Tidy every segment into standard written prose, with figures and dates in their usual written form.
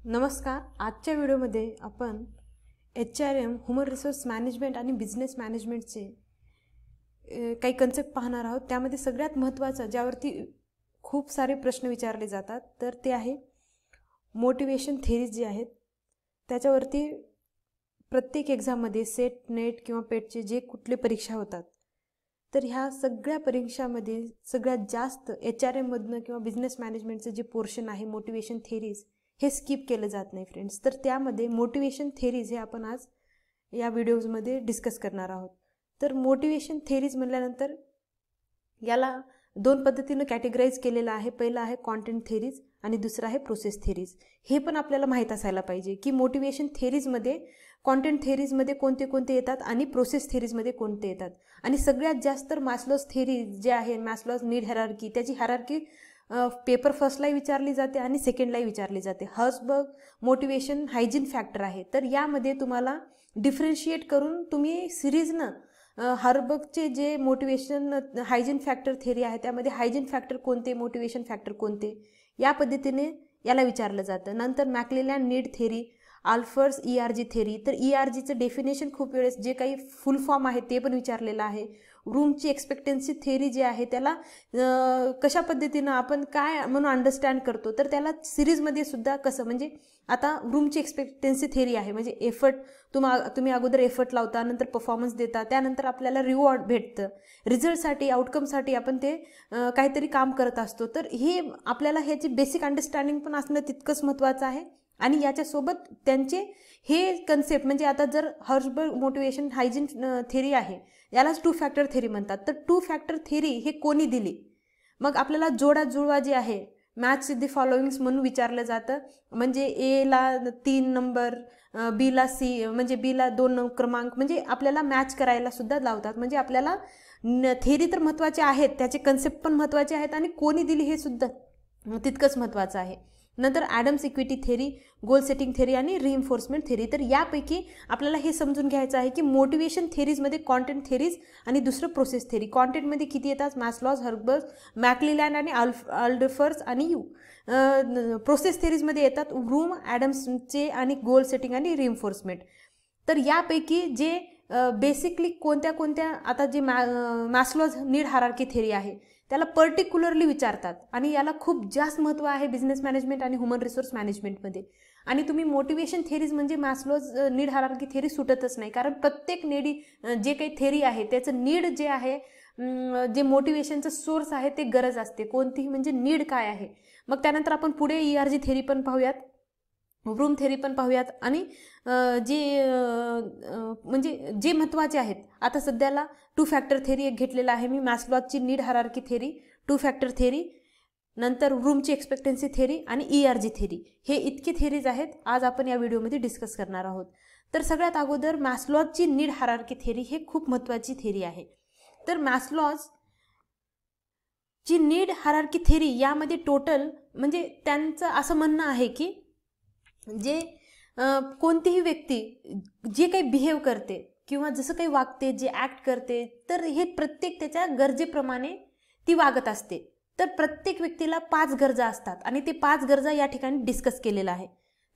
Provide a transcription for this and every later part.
नमस्कार. आजच्या व्हिडिओमध्ये आपण HRM ह्युमन रिसोर्स मॅनेजमेंट आणि बिझनेस मॅनेजमेंटचे काही कन्सेप्ट पाहणार आहोत. त्यामध्ये सगळ्यात महत्त्वाचं ज्यावरती खूप सारे प्रश्न विचारले जातात तर ते आहे मोटिवेशन थेरीज जे आहेत त्याच्यावरती प्रत्येक एक्झाममध्ये सेट, नेट किंवा पेटचे जे कुठले परीक्षा होतात तर ह्या सगळ्या परीक्षामध्ये सगळ्यात जास्त HRM मधनं किंवा बिझनेस मॅनेजमेंटचं जे पोर्शन आहे मोटिवेशन थेरीज हे स्किप केलं जात नाही फ्रेंड्स. तर त्यामध्ये मोटिवेशन थेरीज हे आपण आज या व्हिडिओजमध्ये डिस्कस करणार आहोत. तर मोटिवेशन थेरीज म्हटल्यानंतर याला दोन पद्धतीनं कॅटेगराईज केलेलं आहे. पहिलं आहे कॉन्टेंट थेरीज आणि दुसरं आहे प्रोसेस थेरीज. हे पण आपल्याला माहीत असायला पाहिजे की मोटिवेशन थेरीजमध्ये कॉन्टेंट थेरीजमध्ये कोणते कोणते येतात आणि प्रोसेस थेरीजमध्ये कोणते येतात. आणि सगळ्यात जास्त तर मॅस्लोज थेरी जे आहे मॅस्लोज नीड हायरार्की त्याची हायरार्की पेपर फर्स्टलाही विचारली जाते आणि सेकंडलाही विचारली जाते. हर्सबर्ग मोटिवेशन हायजीन फॅक्टर आहे. तर यामध्ये तुम्हाला डिफरन्शिएट करून तुम्ही सिरीजनं हर्सबर्गचे जे मोटिवेशन हायजीन फॅक्टर थेरी आहे त्यामध्ये हायजीन फॅक्टर कोणते, मोटिवेशन फॅक्टर कोणते या पद्धतीने याला विचारलं जातं. नंतर मॅक्लेलँड नीड थेरी, आल्फर्स ERG थेरी. तर ERGचं डेफिनेशन खूप वेळेस जे काही फुल फॉर्म आहे ते पण विचारलेलं आहे. रूमची एक्सपेक्टन्सी थेरी जे आहे त्याला कशा पद्धतीनं आपण काय म्हणून अंडरस्टँड करतो तर त्याला सिरीजमध्ये सुद्धा कसं म्हणजे आता रूमची एक्सपेक्टन्सी थेरी आहे म्हणजे एफर्ट तुम्ही अगोदर एफर्ट लावता, नंतर परफॉर्मन्स देता, त्यानंतर आपल्याला रिवॉर्ड भेटतं. रिझल्टसाठी आउटकमसाठी आपण ते काहीतरी काम करत असतो. तर हे आपल्याला ह्याची बेसिक अंडरस्टँडिंग पण असणं तितकंच महत्त्वाचं आहे. आणि याच्यासोबत त्यांचे हे कन्सेप्ट म्हणजे आता जर हर्सबर्ग मोटिवेशन हायजीन थेरी आहे यालाच 2 फॅक्टर थेरी म्हणतात. तर 2 फॅक्टर थेरी हे कोणी दिली, मग आपल्याला जोडा जुळवा जे आहे मॅच द फॉलोइंग्स म्हणून विचारलं जातं. म्हणजे Aला 3 नंबर, Bला C म्हणजे Bला 2 क्रमांक म्हणजे आपल्याला मॅच करायला सुद्धा लावतात. म्हणजे आपल्याला थेरी तर महत्त्वाचे आहेत, त्याचे कन्सेप्ट पण महत्त्वाचे आहेत आणि कोणी दिली हे सुद्धा तितकंच महत्त्वाचं आहे. नंतर Adams equity theory, goal setting theory आणि रिइन्फोर्समेंट थेरी. तर यापैकी आपल्याला हे समजून घ्यायचं आहे की मोटिवेशन थेरीजमध्ये कॉन्टेंट थेरीज आणि दुसरं प्रोसेस थेरी. कॉन्टेंटमध्ये किती येतात मॅस्लॉज, हर्सबर्ग, मॅक्लेलँड आणि आल्फर्स आणि प्रोसेस थेरीजमध्ये येतात रूम, ॲडम्सचे आणि गोल सेटिंग आणि रिइन्फोर्समेंट. तर यापैकी जे बेसिकली कोणत्या कोणत्या आता जे मॅस्लॉज नीड हायरार्की थेरी आहे त्याला पर्टिक्युलरली विचारतात आणि याला खूप जास्त महत्त्व आहे बिझनेस मॅनेजमेंट आणि ह्युमन रिसोर्स मॅनेजमेंटमध्ये. आणि तुम्ही मोटिवेशन थेरीज म्हणजे मॅस्लोज नीड हायरार्की थेरी सुटतच नाही, कारण प्रत्येक नेडी जे काही थेरी आहे त्याचं नीड जे आहे जे मोटिवेशनचं सोर्स आहे ते गरज असते कोणतीही म्हणजे नीड काय आहे. मग त्यानंतर आपण पुढे ERG थेरी पण पाहूयात, रूम थेरी पण पाहूयात आणि जे म्हणजे जे महत्त्वाचे आहेत. आता सध्याला 2 फॅक्टर थेरी एक घेतलेला आहे मी, मॅस्लॉजची need hierarchy theory, 2 factor theory, नंतर रूमची एक्सपेक्टन्सी थेरी आणि ERG थेरी. हे इतके थेरीज आहेत आज आपण या व्हिडिओमध्ये डिस्कस करणार आहोत. तर सगळ्यात अगोदर मॅस्लॉजची नीड हायरार्की थेरी हे खूप महत्त्वाची थेरी आहे. तर मॅस्लॉजची नीड हायरार्की थेरी यामध्ये टोटल म्हणजे त्यांचं असं म्हणणं आहे की जे कोणतीही व्यक्ती जे काही बिहेव करते किंवा जसं काही वागते, जे ॲक्ट करते तर हे प्रत्येक त्याच्या गरजेप्रमाणे ती वागत असते. तर प्रत्येक व्यक्तीला 5 गरजा असतात आणि ते 5 गरजा या ठिकाणी डिस्कस केलेलं आहे.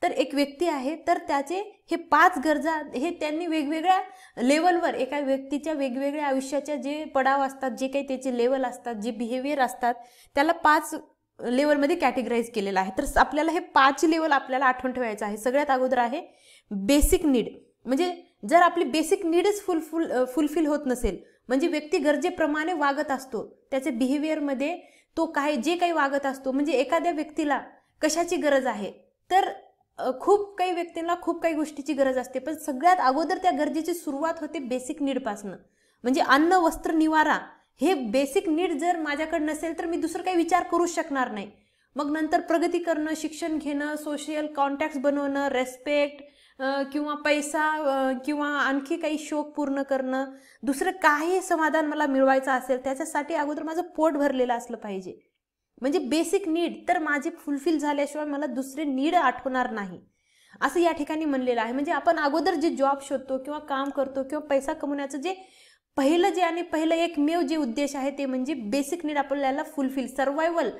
तर एक व्यक्ती आहे तर त्याचे हे 5 गरजा हे त्यांनी वेगवेगळ्या लेवलवर एका व्यक्तीच्या वेगवेगळ्या आयुष्याच्या जे पडाव असतात, जे काही त्याचे लेवल असतात, जे बिहेवियर असतात त्याला 5 लेवलमध्ये कॅटेगराईज केलेलं आहे. तर आपल्याला हे 5 लेवल आपल्याला आठवण ठेवायचं आहे. सगळ्यात अगोदर आहे बेसिक नीड. म्हणजे जर आपली बेसिक नीडच फुलफिल होत नसेल म्हणजे व्यक्ती गरजेप्रमाणे वागत असतो, त्याच्या बिहेवियरमध्ये तो जे काही वागत असतो म्हणजे एखाद्या व्यक्तीला कशाची गरज आहे तर खूप काही व्यक्तींना खूप काही गोष्टीची गरज असते, पण सगळ्यात अगोदर त्या गरजेची सुरुवात होते बेसिक नीडपासनं. म्हणजे अन्न, वस्त्र, निवारा हे बेसिक नीड जर माझ्याकडे नसेल तर मी दुसरं काही विचार करूच शकणार नाही. मग नंतर प्रगती करणं, शिक्षण घेणं, सोशल कॉन्टॅक्ट्स बनवणं, रेस्पेक्ट किंवा पैसा किंवा आणखी काही शौक पूर्ण करणं, दुसरं काही समाधान मला मिळवायचं असेल त्याच्यासाठी अगोदर माझं पोट भरलेलं असलं पाहिजे. म्हणजे बेसिक नीड तर माझे फुलफिल झाल्याशिवाय मला दुसरे नीड आठवणार नाही असं या ठिकाणी म्हणलेलं आहे. म्हणजे आपण अगोदर जे जॉब शोधतो किंवा काम करतो किंवा पैसा कमवण्याचं जे पहिलं एकमेव जे उद्देश आहे ते म्हणजे बेसिक नीड आपल्याला fulfil, survival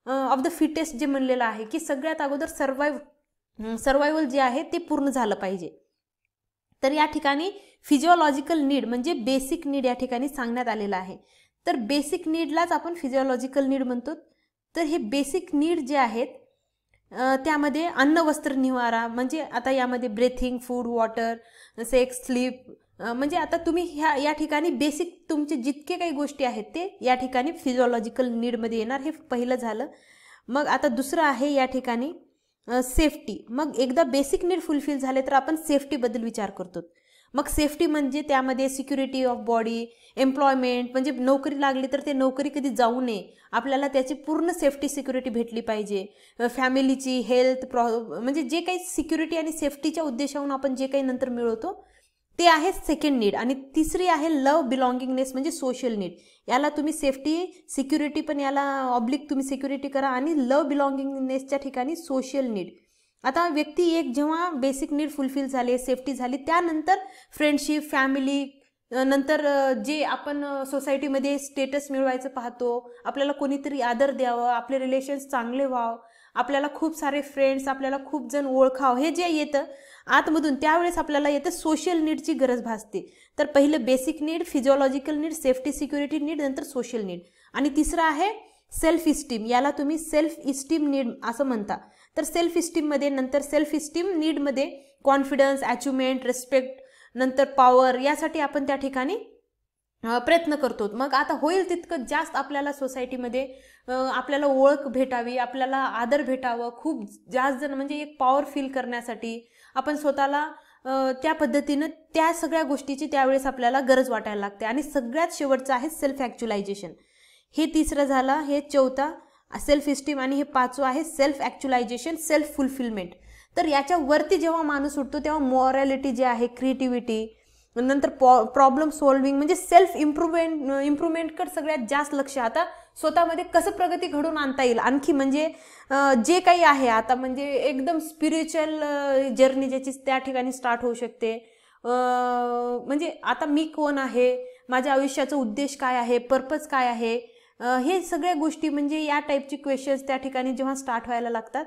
of the fittest जे म्हणलेलं आहे की सगळ्यात अगोदर सर्वाईव्ह सर्वायवल जे आहे ते पूर्ण झालं पाहिजे. तर या ठिकाणी फिजिओलॉजिकल नीड म्हणजे बेसिक नीड या ठिकाणी सांगण्यात आलेलं आहे. तर बेसिक नीडलाच आपण फिजिओलॉजिकल नीड म्हणतो. तर हे बेसिक नीड जे आहेत त्यामध्ये अन्न वस्त्र निवारा म्हणजे आता यामध्ये breathing, food, water, sex, sleep म्हणजे आता तुम्ही या ठिकाणी बेसिक तुमचे जितके काही गोष्टी आहेत ते या ठिकाणी फिजिओलॉजिकल नीडमध्ये येणार. हे पहिलं झालं. मग आता दुसरं आहे या ठिकाणी सेफ्टी. मग एकदा बेसिक नीड फुलफिल झाले तर आपण सेफ्टीबद्दल विचार करतो. मग सेफ्टी म्हणजे त्यामध्ये सिक्युरिटी ऑफ बॉडी, एम्प्लॉयमेंट म्हणजे नोकरी लागली तर ते नोकरी कधी जाऊ नये, आपल्याला त्याची पूर्ण सेफ्टी सिक्युरिटी भेटली पाहिजे. फॅमिलीची हेल्थ म्हणजे जे काही सिक्युरिटी आणि सेफ्टीच्या उद्देशावरून आपण जे काही नंतर मिळवतो ते आहे सेकंड नीड. आणि तिसरी आहे लव बिलॉंगिंगनेस म्हणजे सोशल नीड. याला तुम्ही सेफ्टी सिक्युरिटी पण याला ऑब्लिक तुम्ही सिक्युरिटी करा आणि लव बिलॉंगिंगनेसच्या ठिकाणी सोशल नीड. आता व्यक्ती एक जेव्हा बेसिक नीड फुलफिल झाले, सेफ्टी झाली, त्यानंतर फ्रेंडशिप, फॅमिली, नंतर जे आपण सोसायटीमध्ये स्टेटस मिळवायचं पाहतो, आपल्याला कोणीतरी आदर द्यावं, आपले रिलेशन्स चांगले व्हावं, आपल्याला खूप सारे फ्रेंड्स, आपल्याला खूप जण ओळखावं, हे जे येतं आतमधून त्यावेळेस आपल्याला येतं सोशल नीडची गरज भासते. तर पहिलं basic need, physiological need, safety security need, नंतर सोशल नीड. आणि तिसरं आहे सेल्फ इस्टीम. याला तुम्ही सेल्फ इस्टीम नीड असं म्हणता. तर सेल्फ इस्टीममध्ये नंतर सेल्फ इस्टीम नीडमध्ये कॉन्फिडन्स, अचिव्हमेंट, रिस्पेक्ट, नंतर पॉवर यासाठी आपण त्या ठिकाणी प्रयत्न करतो. मग आता होईल तितकं जास्त आपल्याला सोसायटीमध्ये आपल्याला ओळख भेटावी, आपल्याला आदर भेटावं, खूप जास्त जण म्हणजे एक पॉवर फील करण्यासाठी आपण स्वतःला त्या पद्धतीनं त्या सगळ्या गोष्टीची त्यावेळेस आपल्याला गरज वाटायला लागते. आणि सगळ्यात शेवटचं आहे सेल्फ ॲक्च्युलायझेशन. हे तिसरं झालं, हे चौथा सेल्फ इस्टीम आणि हे पाचवं आहे सेल्फ ॲक्च्युलायझेशन, सेल्फ फुलफिलमेंट. तर याच्यावरती जेव्हा माणूस उठतो तेव्हा मॉरॅलिटी जे आहे, क्रिएटिव्हिटी, नंतर प्रॉब्लेम सॉल्विंग म्हणजे सेल्फ इम्प्रूव्हमेंटकडे सगळ्यात जास्त लक्ष. आता स्वतःमध्ये कसं प्रगती घडवून आणता येईल आणखी म्हणजे जे काही आहे आता म्हणजे एकदम स्पिरिच्युअल जर्नी ज्याची त्या ठिकाणी स्टार्ट होऊ शकते. म्हणजे आता मी कोण आहे, माझ्या आयुष्याचा उद्देश काय आहे, पर्पज काय आहे, हे सगळ्या गोष्टी म्हणजे या टाईपची क्वेश्चन्स त्या ठिकाणी जेव्हा स्टार्ट व्हायला लागतात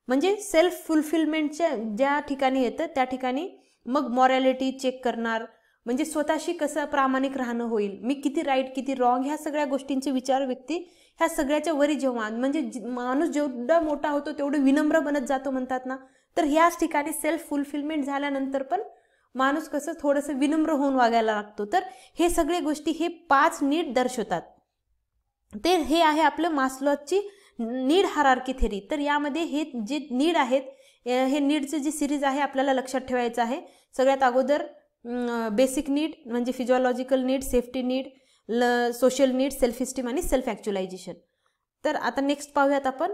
म्हणजे सेल्फ फुलफिलमेंटच्या ज्या ठिकाणी येतं त्या ठिकाणी मग मॉरॅलिटी चेक करणार म्हणजे स्वतःशी कसं प्रामाणिक राहणं होईल, मी किती राईट किती रॉंग, ह्या सगळ्या गोष्टींचे विचार व्यक्ती ह्या सगळ्याच्या वरी जेव्हा म्हणजे माणूस जेवढा मोठा होतो तेवढं विनम्र बनत जातो म्हणतात ना. तर ह्याच ठिकाणी सेल्फ फुलफिलमेंट झाल्यानंतर पण माणूस कसं थोडंसं विनम्र होऊन वागायला लागतो. तर हे सगळे गोष्टी हे 5 नीड दर्शवतात. ते हे आहे आपलं मास्लोची नीड हायरार्की थेरी. तर यामध्ये हे जे नीड आहेत हे नीडचे जी सिरीज आहे आपल्याला लक्षात ठेवायचं आहे. सगळ्यात अगोदर बेसिक नीड म्हणजे physiological need, safety need, social need, self esteem आणि सेल्फ ॲक्च्युलायझेशन. तर आता नेक्स्ट पाहूयात आपण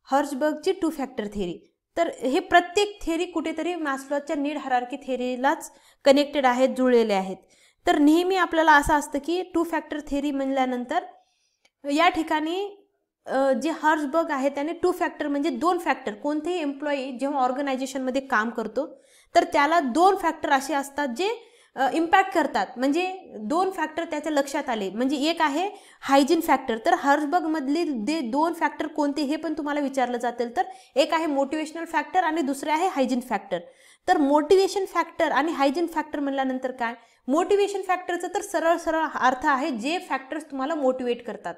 हर्जबर्गची 2 फॅक्टर थेरी. तर हे प्रत्येक थेरी कुठेतरी मास्लोच्या नीड हायरार्की थेरीलाच कनेक्टेड आहेत, जुळलेले आहेत. तर नेहमी आपल्याला असं असतं की 2 फॅक्टर थेरी म्हणल्यानंतर या ठिकाणी जे हर्जबर्ग आहे त्याने 2 फॅक्टर म्हणजे 2 फॅक्टर, कोणतेही एम्प्लॉई जेव्हा ऑर्गनायझेशनमध्ये काम करतो तर त्याला 2 फॅक्टर असे असतात जे इम्पॅक्ट करतात. म्हणजे 2 फॅक्टर त्याच्या लक्षात आले म्हणजे एक आहे हायजीन फॅक्टर. तर हर्जबर्गमधले 2 फॅक्टर कोणते हे पण तुम्हाला विचारलं जातील. तर एक आहे मोटिवेशनल फॅक्टर आणि दुसरे आहे हायजीन फॅक्टर. तर मोटिवेशन फॅक्टर आणि हायजीन फॅक्टर म्हणल्यानंतर काय, मोटिवेशन फॅक्टरचं तर सरळ सरळ अर्थ आहे जे फॅक्टर्स तुम्हाला मोटिवेट करतात.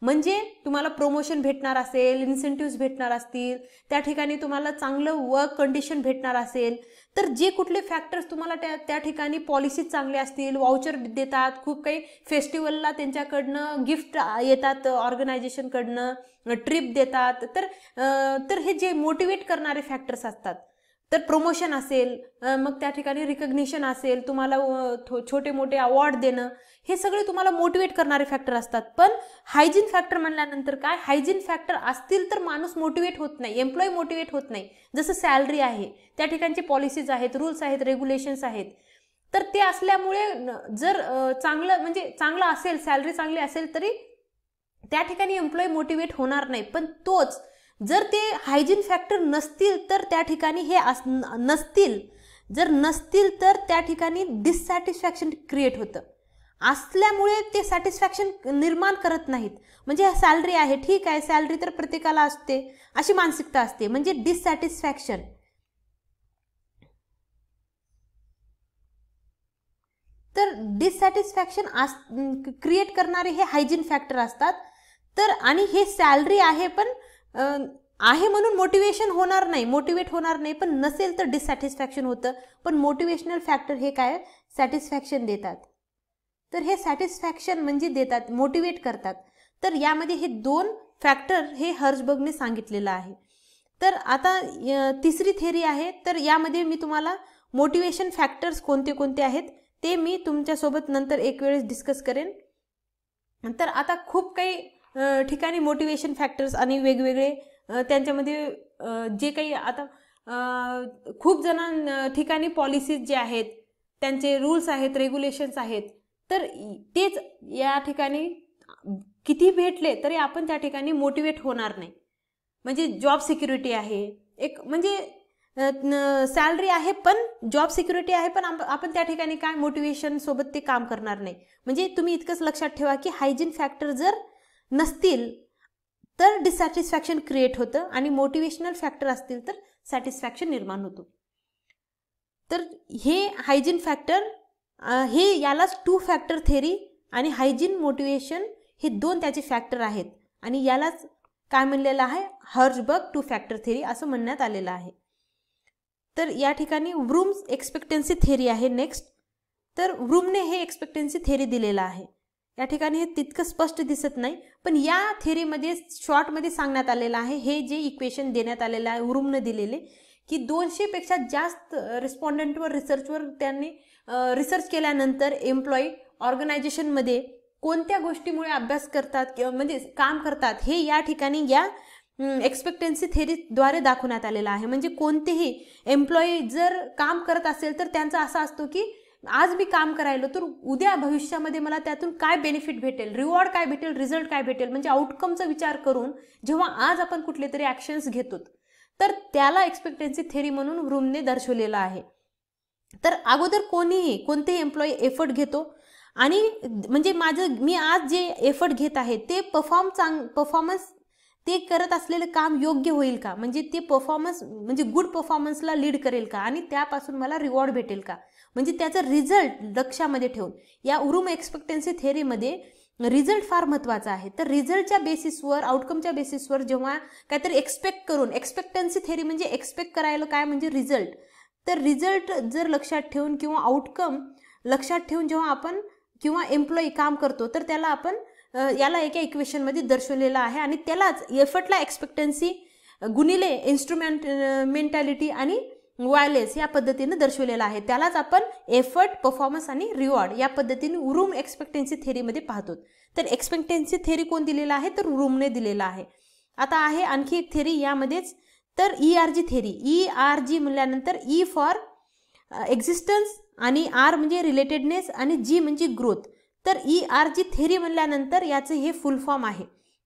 म्हणजे तुम्हाला प्रमोशन भेटणार असेल, इन्सेंटिव्स भेटणार असतील, त्या ठिकाणी तुम्हाला चांगलं वर्क कंडिशन भेटणार असेल, तर जे कुठले फॅक्टर्स तुम्हाला त्या ठिकाणी पॉलिसीज चांगले असतील, वाउचर देतात, खूप काही फेस्टिवलला त्यांच्याकडनं गिफ्ट येतात ऑर्गनायझेशनकडनं, ट्रिप देतात, तर हे जे मोटिवेट करणारे फॅक्टर्स असतात. तर प्रमोशन असेल, मग त्या ठिकाणी रिकग्निशन असेल, तुम्हाला छोटे मोठे अवॉर्ड देणं, हे सगळे तुम्हाला मोटिवेट करणारे फॅक्टर असतात. पण हायजीन फॅक्टर म्हणल्यानंतर काय, हायजीन फॅक्टर असतील तर माणूस मोटिवेट होत नाही, एम्प्लॉई मोटिवेट होत नाही. जसं सॅलरी आहे, त्या ठिकाणचे पॉलिसीज आहेत, रूल्स आहेत, रेग्युलेशन्स आहेत. तर ते असल्यामुळे जर चांगलं असेल, सॅलरी चांगली असेल तरी त्या ठिकाणी एम्प्लॉई मोटिवेट होणार नाही. पण तोच जर ते हायजीन फॅक्टर नसतील तर त्या ठिकाणी हे नसतील तर त्या ठिकाणी डिससॅटिस्फॅक्शन क्रिएट होतं. असल्यामुळे ते सॅटिस्फॅक्शन निर्माण करत नाहीत. म्हणजे सॅलरी आहे, ठीक आहे, सॅलरी तर प्रत्येकाला असते, अशी मानसिकता असते. म्हणजे डिससॅटिस्फॅक्शन तर डिससॅटिस्फॅक्शन क्रिएट करणारे हे हायजीन फॅक्टर असतात. तर आणि हे सॅलरी आहे पण आहे म्हणून मोटिवेशन होणार नाही, मोटिवेट होणार नाही, पण नसेल तर डिससॅटिस्फॅक्शन होतं. पण मोटिवेशनल फॅक्टर हे काय सॅटिस्फॅक्शन देतात. तर हे सॅटिस्फॅक्शन म्हणजे देतात, मोटिवेट करतात. तर यामध्ये हे 2 फॅक्टर हे हर्जबर्गने सांगितलेलं आहे. तर आता तिसरी थेरी आहे. तर यामध्ये मी तुम्हाला मोटिवेशन फॅक्टर्स कोणते कोणते आहेत ते मी तुमच्यासोबत नंतर एक वेळेस डिस्कस करेन. तर आता खूप काही ठिकाणी मोटिवेशन फॅक्टर्स आणि वेगवेगळे त्यांच्यामध्ये जे काही आता खूप ठिकाणी पॉलिसीज जे आहेत, त्यांचे रूल्स आहेत, रेग्युलेशन्स आहेत. तर तेच या ठिकाणी किती भेटले तरी आपण त्या ठिकाणी मोटिवेट होणार नाही. म्हणजे जॉब सिक्युरिटी आहे एक, म्हणजे सॅलरी आहे पण जॉब सिक्युरिटी आहे पण आपण त्या ठिकाणी काय मोटिवेशन सोबत ते काम करणार नाही. म्हणजे तुम्ही इतकंच लक्षात ठेवा की हायजीन फॅक्टर जर नसतील तर डिससॅटिस्फॅक्शन क्रिएट होतं आणि मोटिवेशनल फॅक्टर असतील तर सॅटिस्फॅक्शन निर्माण होतो. तर हे हायजीन फॅक्टर हे यालाच 2 फॅक्टर थेरी आणि हायजीन मोटिवेशन हे 2 त्याचे फॅक्टर आहेत आणि यालाच काय म्हणलेलं आहे हर्जबर्ग 2 फॅक्टर थेरी असं म्हणण्यात आलेलं आहे. तर या ठिकाणी व्रूम्स एक्सपेक्टन्सी थेरी आहे नेक्स्ट. तर व्रूमने हे एक्सपेक्टन्सी थेरी दिलेलं आहे. या ठिकाणी हे तितकं स्पष्ट दिसत नाही पण या थेरीमध्ये शॉर्टमध्ये सांगण्यात आलेलं आहे. हे जे इक्वेशन देण्यात आलेलं आहे व्रूमने दिलेले की 200 पेक्षा जास्त रिस्पॉन्डंटवर रिसर्चवर त्यांनी रिसर्च केल्यानंतर एम्प्लॉई ऑर्गनायझेशनमध्ये कोणत्या गोष्टीमुळे अभ्यास करतात म्हणजे काम करतात हे या ठिकाणी या एक्सपेक्टन्सी थेरीद्वारे दाखवण्यात आलेलं आहे. म्हणजे कोणतेही एम्प्लॉई जर काम करत असेल तर त्यांचा असा असतो की आज मी काम करायलो तर उद्या भविष्यामध्ये मला त्यातून काय बेनिफिट भेटेल, रिवॉर्ड काय भेटेल, रिझल्ट काय भेटेल, म्हणजे आउटकमचा विचार करून जेव्हा आज आपण कुठले तरी ॲक्शन्स घेतो तर त्याला एक्सपेक्टन्सी थेरी म्हणून व्रूमने दर्शवलेलं आहे. तर अगोदर कोणतेही एम्प्लॉई एफर्ट घेतो आणि म्हणजे मी आज जे एफर्ट घेत आहे ते परफॉर्मन्स ते करत असलेलं काम योग्य होईल का, म्हणजे ते परफॉर्मन्स म्हणजे गुड परफॉर्मन्सला लीड करेल का आणि त्यापासून मला रिवॉर्ड भेटेल का, म्हणजे त्याचा रिझल्ट लक्षामध्ये ठेवून या व्रूम एक्सपेक्टन्सी थेरीमध्ये रिझल्ट फार महत्त्वाचा आहे. तर रिझल्टच्या बेसिसवर आउटकमच्या बेसिसवर जेव्हा काहीतरी एक्सपेक्ट करून एक्सपेक्टन्सी थेरी म्हणजे एक्सपेक्ट करायला काय म्हणजे रिझल्ट. तर रिझल्ट जर लक्षात ठेवून किंवा आउटकम लक्षात ठेवून जेव्हा आपण किंवा एम्प्लॉई काम करतो तर त्याला आपण याला एका इक्वेशनमध्ये दर्शवलेलं आहे आणि त्यालाच एफर्टला एक्सपेक्टन्सी गुणिले इन्स्ट्रुमेंटॅलिटी आणि वायलेस या पद्धतीने दर्शवलेलं आहे. त्यालाच आपण एफर्ट, परफॉर्मन्स आणि रिवॉर्ड या पद्धतीने व्रूम एक्सपेक्टन्सी थेरीमध्ये पाहतो. तर एक्सपेक्टन्सी थेरी कोण दिलेला आहे तर व्रूमने दिलेला आहे. आता आहे आणखी एक थेरी यामध्येच. तर ERG थेरी. ERG म्हणल्यानंतर E फॉर एक्झिस्टन्स आणि R म्हणजे रिलेटेडनेस आणि G म्हणजे ग्रोथ. तर ERG थेरी म्हणल्यानंतर याचे हे फुल फॉर्म आहे.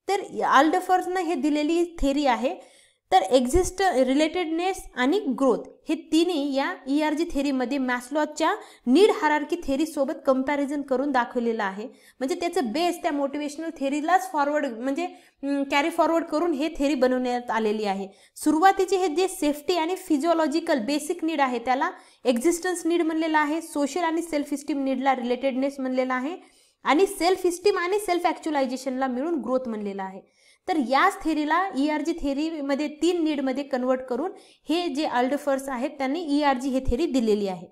तर आल्डफर्सनं हे दिलेली थेरी आहे. तर रिलेटेडनेस आणि ग्रोथ हे तिन्ही या ERG थेरीमध्ये मॅस्लोच्या नीड हायरार्की थेरी सोबत कंपॅरिझन करून दाखवलेलं आहे. म्हणजे त्याचं बेस त्या मोटिवेशनल थेरीलाच म्हणजे कॅरी फॉरवर्ड करून हे थेरी बनवण्यात आलेली आहे. सुरुवातीचे हे जे सेफ्टी आणि फिजिओलॉजिकल बेसिक नीड आहे त्याला एक्झिस्टन्स नीड म्हणलेलं आहे. सोशल आणि सेल्फ इस्टीम नीडला रिलेटेडनेस म्हणलेला आहे आणि सेल्फ इस्टीम आणि सेल्फ ॲक्च्युलायझेशनला मिळून ग्रोथ म्हणलेलं आहे. तर याच थेरीला ERG थेरीमध्ये 3 नीडमध्ये कन्वर्ट करून हे जे आल्डफर्स आहेत त्यांनी ERG हे थेरी दिलेली आहे.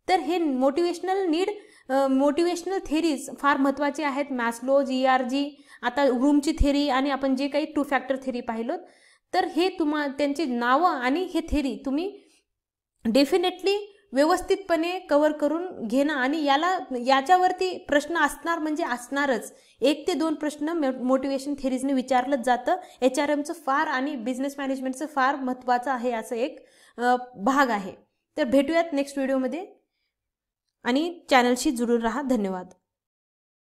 तर हे मोटिवेशनल थेरीज फार महत्त्वाचे आहेत. मॅस्लोज, ERG, आता व्रूमची थेरी आणि आपण जे काही 2 फॅक्टर थेरी पाहिलो तर हे त्यांची नावं आणि हे थेरी तुम्ही डेफिनेटली व्यवस्थितपणे कव्हर करून घेणं आणि याच्यावरती प्रश्न असणार म्हणजे असणारच. 1 ते 2 प्रश्न मोटिवेशन थेरीजने विचारलंच जातं. HRMचं फार आणि बिझनेस मॅनेजमेंटचं फार महत्त्वाचं आहे असं एक भाग आहे. तर भेटूयात नेक्स्ट व्हिडिओमध्ये आणि चॅनलशी जुळून राहा. धन्यवाद.